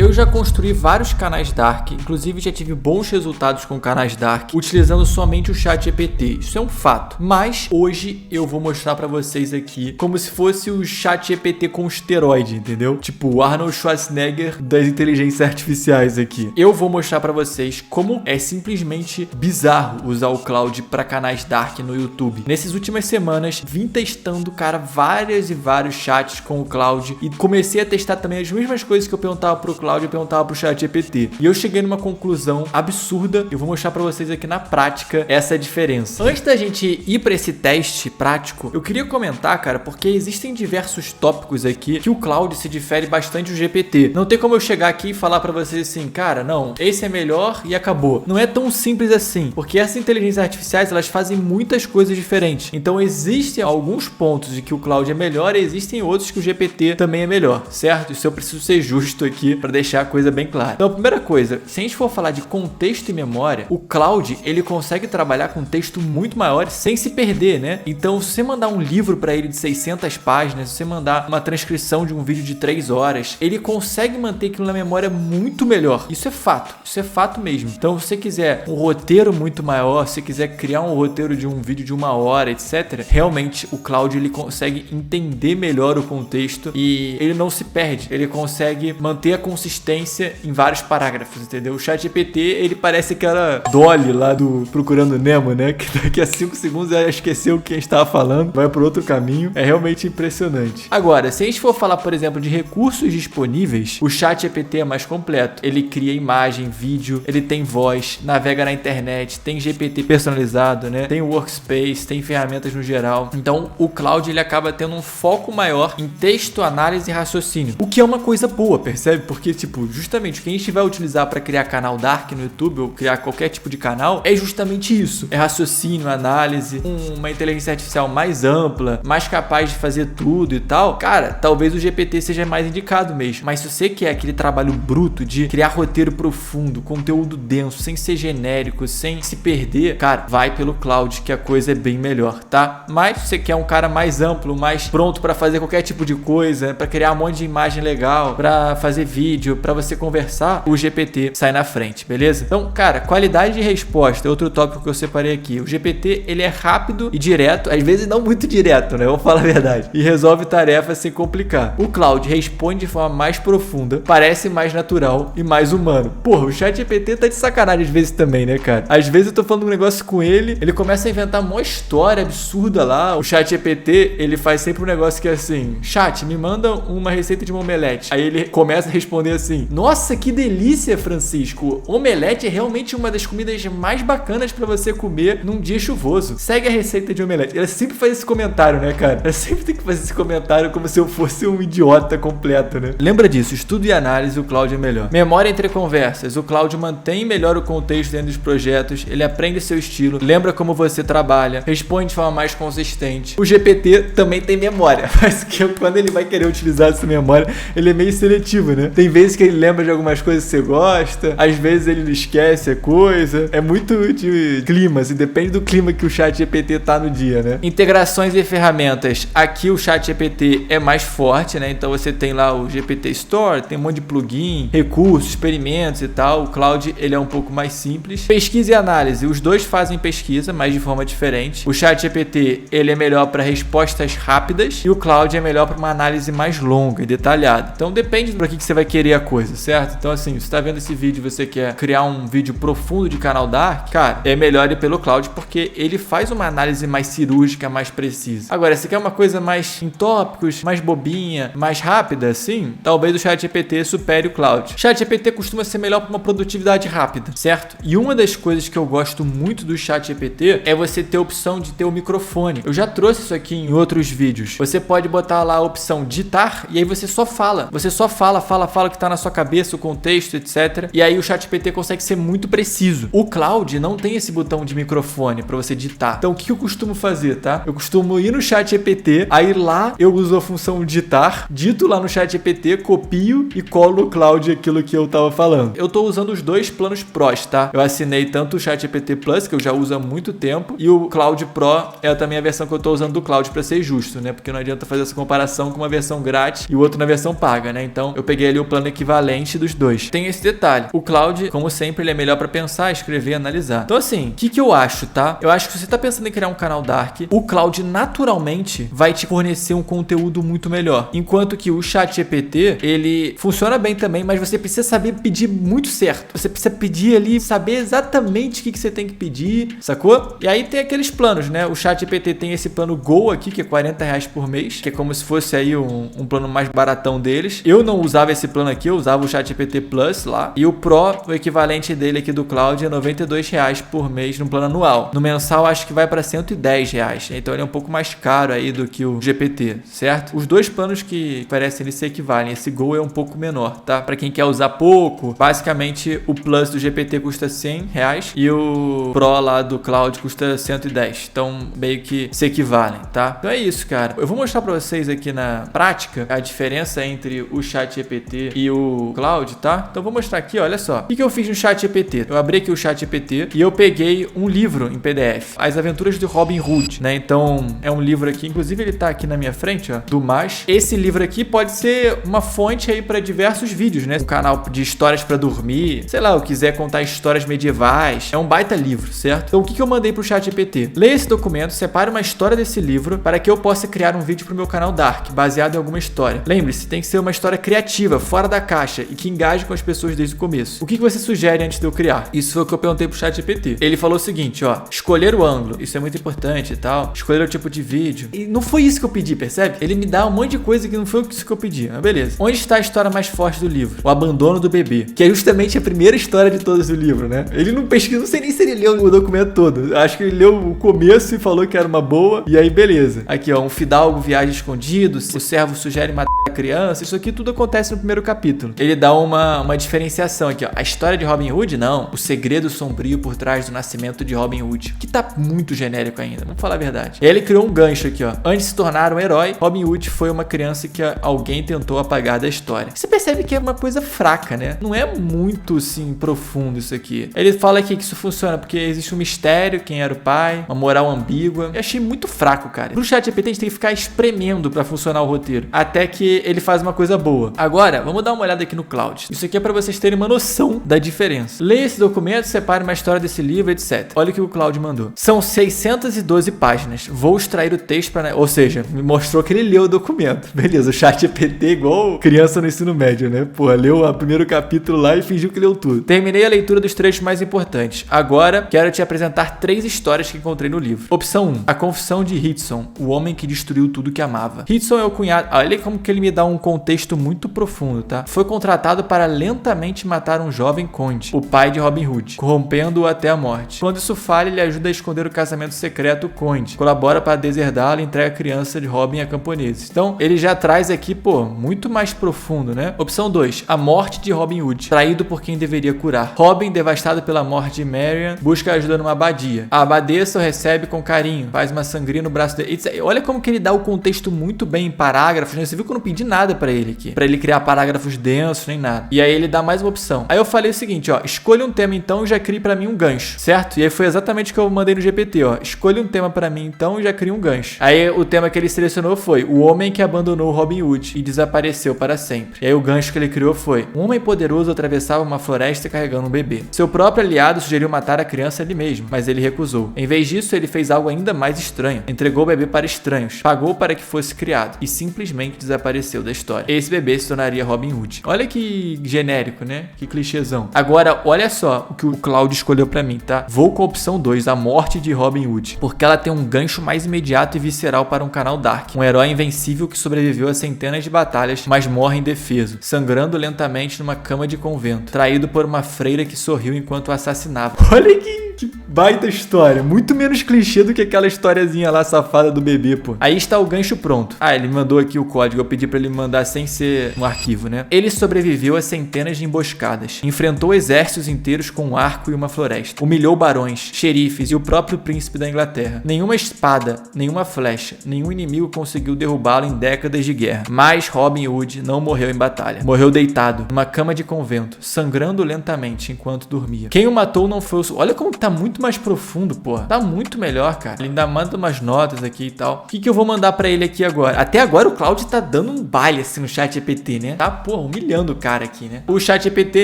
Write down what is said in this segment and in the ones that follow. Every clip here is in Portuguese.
Eu já construí vários canais Dark, inclusive já tive bons resultados com canais Dark, utilizando somente o ChatGPT. Isso é um fato. Mas hoje eu vou mostrar pra vocês aqui como se fosse o ChatGPT com esteroide, entendeu? Tipo o Arnold Schwarzenegger das inteligências artificiais aqui. Eu vou mostrar pra vocês como é simplesmente bizarro usar o Claude pra canais Dark no YouTube. Nessas últimas semanas, vim testando, cara, vários chats com o Claude e comecei a testar também as mesmas coisas que eu perguntava pro Claude, eu perguntava pro ChatGPT. E eu cheguei numa conclusão absurda. Eu vou mostrar pra vocês aqui na prática essa diferença. Antes da gente ir pra esse teste prático, eu queria comentar, cara, porque existem diversos tópicos aqui que o Claude se difere bastante do GPT. Não tem como eu chegar aqui e falar pra vocês assim, cara, não, esse é melhor e acabou. Não é tão simples assim, porque essas inteligências artificiais, elas fazem muitas coisas diferentes. Então existem alguns pontos de que o Claude é melhor e existem outros que o GPT também é melhor, certo? Isso eu preciso ser justo aqui pra deixar a coisa bem clara. Então, a primeira coisa, se a gente for falar de contexto e memória, o Claude, ele consegue trabalhar com texto muito maior sem se perder, né? Então, se você mandar um livro pra ele de 600 páginas, se você mandar uma transcrição de um vídeo de 3 horas, ele consegue manter aquilo na memória muito melhor. Isso é fato mesmo. Então, se você quiser um roteiro muito maior, se você quiser criar um roteiro de um vídeo de 1 hora, etc., realmente o Claude, ele consegue entender melhor o contexto e ele não se perde. Ele consegue manter a consistência em vários parágrafos, entendeu? O ChatGPT, ele parece aquela Dolly lá do Procurando Nemo, né? Que daqui a 5 segundos já esqueceu o que a gente estava falando, vai por outro caminho. É realmente impressionante. Agora, se a gente for falar, por exemplo, de recursos disponíveis, o ChatGPT é mais completo. Ele cria imagem, vídeo, ele tem voz, navega na internet, tem GPT personalizado, né? Tem workspace, tem ferramentas no geral. Então, o Claude, ele acaba tendo um foco maior em texto, análise e raciocínio. O que é uma coisa boa, percebe? Porque, tipo, justamente o que a gente vai utilizar para criar canal Dark no YouTube ou criar qualquer tipo de canal é justamente isso. É raciocínio, análise, uma inteligência artificial mais ampla, mais capaz de fazer tudo e tal. Cara, talvez o GPT seja mais indicado mesmo. Mas se você quer aquele trabalho bruto de criar roteiro profundo, conteúdo denso, sem ser genérico, sem se perder, cara, vai pelo Claude que a coisa é bem melhor, tá? Mas se você quer um cara mais amplo, mais pronto para fazer qualquer tipo de coisa, para criar um monte de imagem legal, para fazer vídeo, para você conversar, o GPT sai na frente, beleza? Então, cara, qualidade de resposta é outro tópico que eu separei aqui. O GPT, ele é rápido e direto, às vezes não muito direto, né? Vou falar a verdade. E resolve tarefas sem complicar. O Claude responde de forma mais profunda, parece mais natural e mais humano. Porra, o ChatGPT tá de sacanagem às vezes também, né, cara? Às vezes eu tô falando um negócio com ele começa a inventar uma história absurda lá. O ChatGPT, ele faz sempre um negócio que é assim: chat, me manda uma receita de uma omelete. Aí ele começa a responder assim: nossa, que delícia, Francisco. Omelete é realmente uma das comidas mais bacanas pra você comer num dia chuvoso. Segue a receita de omelete. Ela sempre faz esse comentário, né, cara? Ela sempre tem que fazer esse comentário como se eu fosse um idiota completo, né? Lembra disso, estudo e análise, o Claude é melhor. Memória entre conversas, o Claude mantém melhor o contexto dentro dos projetos, ele aprende seu estilo, lembra como você trabalha, responde de forma mais consistente. O GPT também tem memória, mas que quando ele vai querer utilizar essa memória, ele é meio seletivo, né? Tem vezes que ele lembra de algumas coisas que você gosta, às vezes ele esquece a coisa. É muito de clima, assim, depende do clima que o ChatGPT tá no dia, né? Integrações e ferramentas. Aqui o ChatGPT é mais forte, né? Então você tem lá o GPT Store, tem um monte de plugin, recursos, experimentos e tal. O Claude, ele é um pouco mais simples. Pesquisa e análise. Os dois fazem pesquisa, mas de forma diferente. O ChatGPT, ele é melhor para respostas rápidas e o Claude é melhor para uma análise mais longa e detalhada. Então depende para que você vai querer a coisa, certo? Então assim, você tá vendo esse vídeo e você quer criar um vídeo profundo de canal Dark, cara, é melhor ir pelo Claude porque ele faz uma análise mais cirúrgica, mais precisa. Agora, se quer uma coisa mais em tópicos, mais bobinha, mais rápida, assim, talvez o ChatGPT supere o Claude. O ChatGPT costuma ser melhor para uma produtividade rápida, certo? E uma das coisas que eu gosto muito do ChatGPT é você ter a opção de ter o microfone. Eu já trouxe isso aqui em outros vídeos. Você pode botar lá a opção ditar e aí você só fala. Você só fala o que tá na sua cabeça, o contexto, etc. E aí o ChatGPT consegue ser muito preciso. O Claude não tem esse botão de microfone para você ditar. Então o que eu costumo fazer, tá? Eu costumo ir no ChatGPT, aí lá eu uso a função ditar, dito lá no ChatGPT, copio e colo no Claude aquilo que eu tava falando. Eu tô usando os dois planos Pros, tá? Eu assinei tanto o ChatGPT Plus, que eu já uso há muito tempo, e o Claude Pro é também a versão que eu tô usando do Claude para ser justo, né? Porque não adianta fazer essa comparação com uma versão grátis e o outro na versão paga, né? Então eu peguei ali o plano equivalente dos dois. Tem esse detalhe. O Claude, como sempre, ele é melhor pra pensar, escrever e analisar. Então assim, o que eu acho, tá? Eu acho que se você tá pensando em criar um canal Dark, o Claude naturalmente vai te fornecer um conteúdo muito melhor. Enquanto que o ChatGPT, ele funciona bem também, mas você precisa saber pedir muito certo. Você precisa pedir ali, saber exatamente o que você tem que pedir, sacou? E aí tem aqueles planos, né? O ChatGPT tem esse plano Go aqui, que é R$40 por mês, que é como se fosse aí um plano mais baratão deles. Eu não usava esse plano aqui, eu usava o ChatGPT Plus lá. E o Pro, o equivalente dele aqui do Cloud, é R$92 por mês no plano anual. No mensal, acho que vai para R$110. Então ele é um pouco mais caro aí do que o GPT, certo? Os dois planos que parecem eles se equivalem. Esse Go é um pouco menor, tá? Para quem quer usar pouco, basicamente o Plus do GPT custa R$100 e o Pro lá do Cloud custa 110. Então meio que se equivalem, tá? Então é isso, cara. Eu vou mostrar para vocês aqui na prática a diferença entre o ChatGPT e o Cloud, tá? Então vou mostrar aqui, olha só. O que eu fiz no ChatGPT? Eu abri aqui o ChatGPT e eu peguei um livro em PDF, As Aventuras de Robin Hood, né? Então é um livro aqui, inclusive ele tá aqui na minha frente, ó, do Mas. Esse livro aqui pode ser uma fonte aí para diversos vídeos, né? Um canal de histórias para dormir, sei lá, eu quiser contar histórias medievais. É um baita livro, certo? Então o que eu mandei pro ChatGPT? Leia esse documento, separe uma história desse livro para que eu possa criar um vídeo pro meu canal Dark, baseado em alguma história. Lembre-se, tem que ser uma história criativa, fora da caixa e que engaje com as pessoas desde o começo. O que você sugere antes de eu criar? Isso foi o que eu perguntei pro ChatGPT. Ele falou o seguinte, ó, escolher o ângulo, isso é muito importante e tal, escolher o tipo de vídeo. E não foi isso que eu pedi, percebe? Ele me dá um monte de coisa que não foi isso que eu pedi, mas beleza. Onde está a história mais forte do livro? O abandono do bebê, que é justamente a primeira história de todas do livro, né? Ele não pesquisou, não sei nem se ele leu o documento todo. Acho que ele leu o começo e falou que era uma boa, e aí beleza. Aqui, ó, um fidalgo viaja escondido, o servo sugere matar a criança, isso aqui tudo acontece no primeiro capítulo. Ele dá uma diferenciação aqui, ó. A história de Robin Hood? Não. O segredo sombrio por trás do nascimento de Robin Hood. Que tá muito genérico ainda, vamos falar a verdade. E aí ele criou um gancho aqui, ó. Antes de se tornar um herói, Robin Hood foi uma criança que alguém tentou apagar da história. Você percebe que é uma coisa fraca, né? Não é muito, assim, profundo isso aqui. Ele fala aqui que isso funciona porque existe um mistério, quem era o pai, uma moral ambígua. Eu achei muito fraco, cara. Pro ChatGPT a gente tem que ficar espremendo pra funcionar o roteiro, até que ele faz uma coisa boa. Agora, vamos dar uma olhada aqui no Cloud. Isso aqui é pra vocês terem uma noção da diferença. Leia esse documento, separe uma história desse livro, etc. Olha o que o Cloud mandou. São 612 páginas. Vou extrair o texto para... Ou seja, me mostrou que ele leu o documento. Beleza, o ChatGPT igual criança no ensino médio, né? Porra, leu o primeiro capítulo lá e fingiu que leu tudo. Terminei a leitura dos trechos mais importantes. Agora, quero te apresentar 3 histórias que encontrei no livro. Opção 1. A confissão de Hitson, o homem que destruiu tudo que amava. Hitson é o cunhado... Olha como que ele me dá um contexto muito profundo, tá? Foi contratado para lentamente matar um jovem conde, o pai de Robin Hood, corrompendo-o até a morte. Quando isso falha, ele ajuda a esconder o casamento secreto do conde, colabora para deserdá-lo e entrega a criança de Robin a camponeses. Então, ele já traz aqui, pô, muito mais profundo, né? Opção 2. A morte de Robin Hood, traído por quem deveria curar. Robin, devastado pela morte de Marian, busca ajuda numa abadia. A abadesa o recebe com carinho, faz uma sangria no braço dele. Olha como que ele dá o contexto muito bem em parágrafos, né? Você viu que eu não pedi nada pra ele aqui, pra ele criar parágrafos densos, nem nada. E aí ele dá mais uma opção. Aí eu falei o seguinte, ó, escolha um tema então e já crie pra mim um gancho, certo? E aí foi exatamente o que eu mandei no GPT, ó, escolha um tema pra mim então e já cria um gancho. Aí o tema que ele selecionou foi o homem que abandonou Robin Hood e desapareceu para sempre. E aí o gancho que ele criou foi um homem poderoso atravessava uma floresta carregando um bebê. Seu próprio aliado sugeriu matar a criança ali mesmo, mas ele recusou. Em vez disso, ele fez algo ainda mais estranho. Entregou o bebê para estranhos, pagou para que fosse criado e simplesmente desapareceu da história. Esse bebê se tornaria Robin Hood. Olha que genérico, né? Que clichêzão. Agora, olha só o que o Claudio escolheu pra mim, tá? Vou com a opção 2, a morte de Robin Hood, porque ela tem um gancho mais imediato e visceral para um canal Dark. Um herói invencível que sobreviveu a centenas de batalhas, mas morre indefeso, sangrando lentamente numa cama de convento, traído por uma freira que sorriu enquanto o assassinava. Olha que baita história. Muito menos clichê do que aquela historiazinha lá safada do bebê, pô. Aí está o gancho pronto. Ah, ele me mandou aqui o código. Eu pedi pra ele me mandar sem ser um arquivo, né? Ele sobreviveu a centenas de emboscadas. Enfrentou exércitos inteiros com um arco e uma floresta. Humilhou barões, xerifes e o próprio príncipe da Inglaterra. Nenhuma espada, nenhuma flecha, nenhum inimigo conseguiu derrubá-lo em décadas de guerra. Mas Robin Hood não morreu em batalha. Morreu deitado, numa cama de convento, sangrando lentamente enquanto dormia. Quem o matou não foi o... Olha como tá tá muito mais profundo, porra. Tá muito melhor, cara. Ele ainda manda umas notas aqui e tal. O que que eu vou mandar pra ele aqui agora? Até agora o Claude tá dando um baile assim no chat GPT, né? Tá, porra, humilhando o cara aqui, né? O chat GPT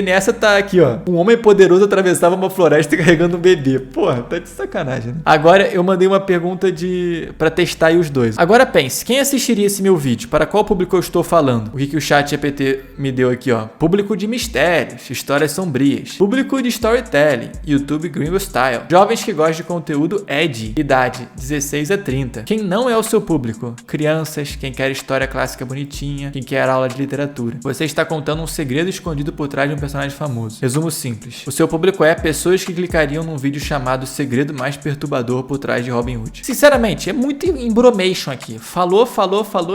nessa tá aqui, ó. Um homem poderoso atravessava uma floresta carregando um bebê. Porra, tá de sacanagem, né? Agora eu mandei uma pergunta pra testar aí os dois. Agora pense, quem assistiria esse meu vídeo? Para qual público eu estou falando? O que o chat GPT me deu aqui, ó? Público de mistérios, histórias sombrias. Público de storytelling, YouTube Gringo Style. Jovens que gostam de conteúdo edgy. Idade, 16 a 30. Quem não é o seu público? Crianças, quem quer história clássica bonitinha, quem quer aula de literatura. Você está contando um segredo escondido por trás de um personagem famoso. Resumo simples. O seu público é pessoas que clicariam num vídeo chamado Segredo Mais Perturbador por trás de Robin Hood. Sinceramente, é muito embromation aqui. Falou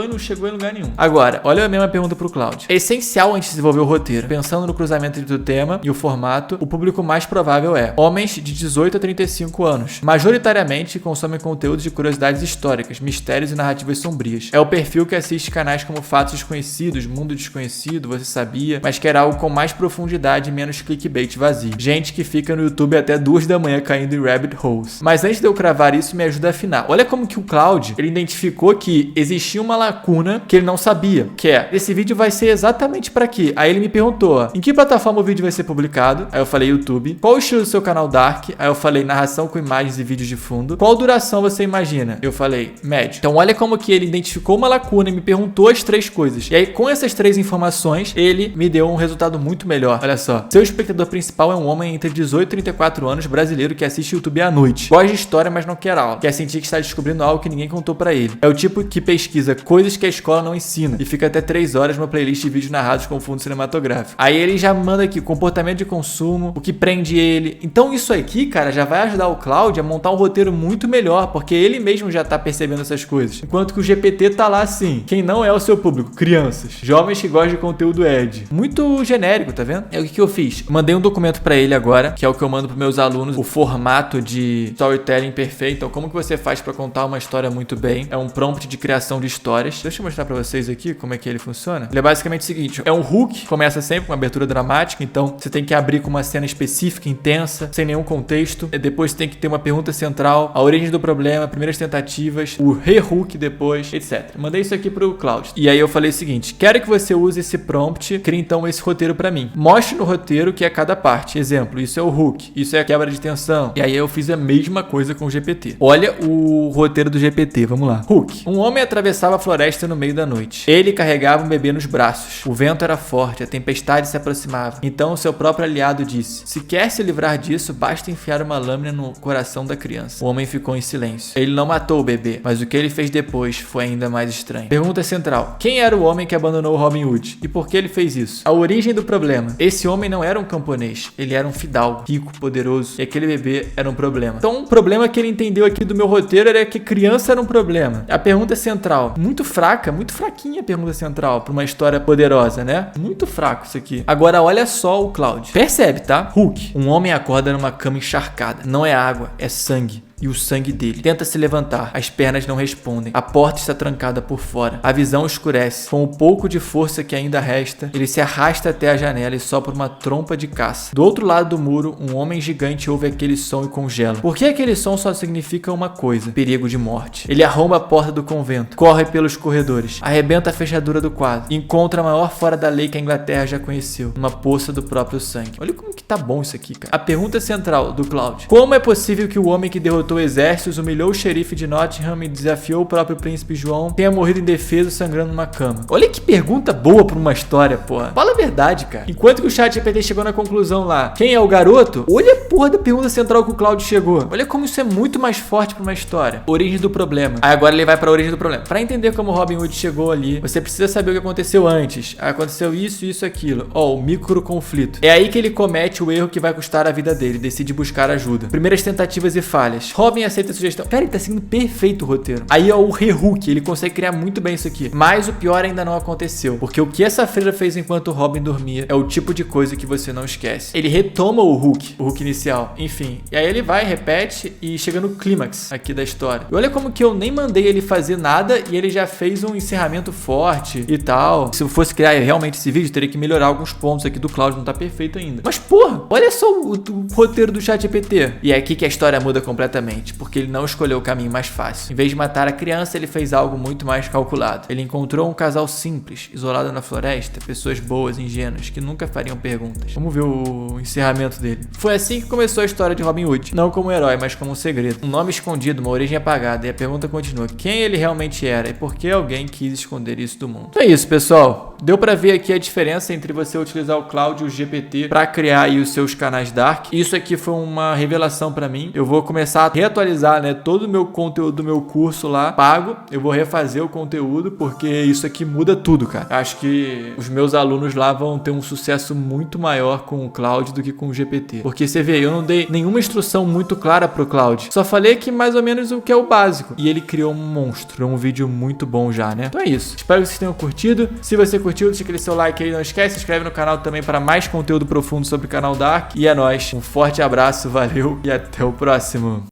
e não chegou em lugar nenhum. Agora, olha a mesma pergunta pro Claudio. É essencial antes de desenvolver o roteiro. Pensando no cruzamento entre o tema e o formato, o público mais provável é homens de 18 a 35 anos. Majoritariamente consomem conteúdos de curiosidades históricas, mistérios e narrativas sombrias. É o perfil que assiste canais como Fatos Desconhecidos, Mundo Desconhecido, Você Sabia, mas quer algo com mais profundidade e menos clickbait vazio. Gente que fica no YouTube até 2 da manhã caindo em rabbit holes. Mas antes de eu cravar isso, me ajuda a afinar. Olha como que o Claudio, ele identificou que existia uma lacuna que ele não sabia, que é, esse vídeo vai ser exatamente pra quê? Aí ele me perguntou, ó, em que plataforma o vídeo vai ser publicado? Aí eu falei YouTube. Qual o estilo do seu canal Dark? Aí eu falei narração com imagens e vídeos de fundo. Qual duração você imagina? Eu falei médio. Então olha como que ele identificou uma lacuna e me perguntou as 3 coisas. E aí com essas 3 informações, ele me deu um resultado muito melhor. Olha só. Seu espectador principal é um homem entre 18 e 34 anos, brasileiro, que assiste YouTube à noite. Gosta de história, mas não quer aula. Quer sentir que está descobrindo algo que ninguém contou pra ele. É o tipo que pesquisa coisas que a escola não ensina e fica até 3 horas numa playlist de vídeos narrados com fundo cinematográfico. Aí ele já manda aqui comportamento de consumo, o que prende ele. Então isso aqui, cara, já vai ajudar o Claudio a montar um roteiro muito melhor, porque ele mesmo já tá percebendo essas coisas. Enquanto que o GPT tá lá assim, quem não é o seu público? Crianças, jovens que gostam de conteúdo ed. Muito genérico, tá vendo? É o que eu fiz. Eu mandei um documento pra ele agora, que é o que eu mando pros meus alunos, o formato de storytelling perfeito. Então como que você faz pra contar uma história muito bem? É um prompt de criação de histórias. Deixa eu mostrar pra vocês aqui como é que ele funciona. Ele é basicamente o seguinte, é um hook, começa sempre com uma abertura dramática, então você tem que abrir com uma cena específica, intensa, sem nenhum contexto. E depois tem que ter uma pergunta central, a origem do problema, primeiras tentativas, o re-hook depois, etc. Mandei isso aqui pro Claudio. E aí eu falei o seguinte, quero que você use esse prompt, crie então esse roteiro pra mim. Mostre no roteiro o que é cada parte. Exemplo, isso é o hook, isso é a quebra de tensão. E aí eu fiz a mesma coisa com o GPT. Olha o roteiro do GPT, vamos lá. Hook. Um homem atravessava a floresta no meio da noite. Ele carregava um bebê nos braços. O vento era forte, a tempestade se aproximava. Então seu próprio aliado disse, se quer se livrar disso, basta enfiar uma lâmina no coração da criança. O homem ficou em silêncio. Ele não matou o bebê, mas o que ele fez depois foi ainda mais estranho. Pergunta central. Quem era o homem que abandonou Robin Hood? E por que ele fez isso? A origem do problema. Esse homem não era um camponês. Ele era um fidalgo, rico, poderoso. E aquele bebê era um problema. Então um problema que ele entendeu aqui do meu roteiro era que criança era um problema. A pergunta central. Muito fraca, muito fraquinha a pergunta central pra uma história poderosa, né? Muito fraco isso aqui. Agora olha só o Claudio. Percebe, tá? Hook. Um homem acorda numa cama encharcada. Não é água, é sangue. E o sangue dele. Tenta se levantar. As pernas não respondem. A porta está trancada por fora. A visão escurece. Com o pouco de força que ainda resta, ele se arrasta até a janela e sopra uma trompa de caça. Do outro lado do muro, um homem gigante ouve aquele som e congela. Por que aquele som só significa uma coisa? Perigo de morte. Ele arromba a porta do convento. Corre pelos corredores. Arrebenta a fechadura do quadro. E encontra a maior fora da lei que a Inglaterra já conheceu. Uma poça do próprio sangue. Olha como que tá bom isso aqui, cara. A pergunta central do Claudio. Como é possível que o homem que derrotou exércitos, humilhou o xerife de Nottingham e desafiou o próprio príncipe João, tenha morrido indefeso sangrando numa cama? Olha que pergunta boa pra uma história, porra. Fala a verdade, cara. Enquanto que o chat GPT chegou na conclusão lá, quem é o garoto? Olha a porra da pergunta central que o Claudio chegou. Olha como isso é muito mais forte pra uma história. Origem do problema. Aí agora ele vai pra origem do problema. Pra entender como Robin Hood chegou ali, você precisa saber o que aconteceu antes. Aconteceu isso, isso, aquilo. Ó, o micro conflito. É aí que ele comete o erro que vai custar a vida dele. Decide buscar ajuda. Primeiras tentativas e falhas. Robin aceita a sugestão. Cara, ele tá seguindo perfeito o roteiro. Aí, ó, o Re-Hulk, ele consegue criar muito bem isso aqui. Mas o pior ainda não aconteceu. Porque o que essa freira fez enquanto o Robin dormia é o tipo de coisa que você não esquece. Ele retoma o Hulk inicial. Enfim. E aí ele vai, repete e chega no clímax aqui da história. E olha como que eu nem mandei ele fazer nada e ele já fez um encerramento forte e tal. Se eu fosse criar realmente esse vídeo, teria que melhorar alguns pontos aqui do Cloud, não tá perfeito ainda. Mas porra, olha só o roteiro do ChatGPT. E é aqui que a história muda completamente, porque ele não escolheu o caminho mais fácil. Em vez de matar a criança, ele fez algo muito mais calculado. Ele encontrou um casal simples, isolado na floresta, pessoas boas, ingênuas, que nunca fariam perguntas. Vamos ver o encerramento dele. Foi assim que começou a história de Robin Hood. Não como um herói, mas como um segredo. Um nome escondido, uma origem apagada. E a pergunta continua: quem ele realmente era e por que alguém quis esconder isso do mundo? Então é isso, pessoal. Deu pra ver aqui a diferença entre você utilizar o Cloud e o GPT pra criar aí os seus canais Dark. Isso aqui foi uma revelação pra mim. Eu vou começar a reatualizar, né, todo o meu conteúdo do meu curso lá pago. Eu vou refazer o conteúdo porque isso aqui muda tudo, cara. Acho que os meus alunos lá vão ter um sucesso muito maior com o Cloud do que com o GPT. Porque você vê, eu não dei nenhuma instrução muito clara pro Cloud. Só falei que mais ou menos o que é o básico. E ele criou um monstro. Um vídeo muito bom já, né? Então é isso. Espero que vocês tenham curtido. Se você curtiu, deixa aquele seu like aí. Não esquece, se inscreve no canal também para mais conteúdo profundo sobre o canal Dark. E é nóis. Um forte abraço, valeu e até o próximo.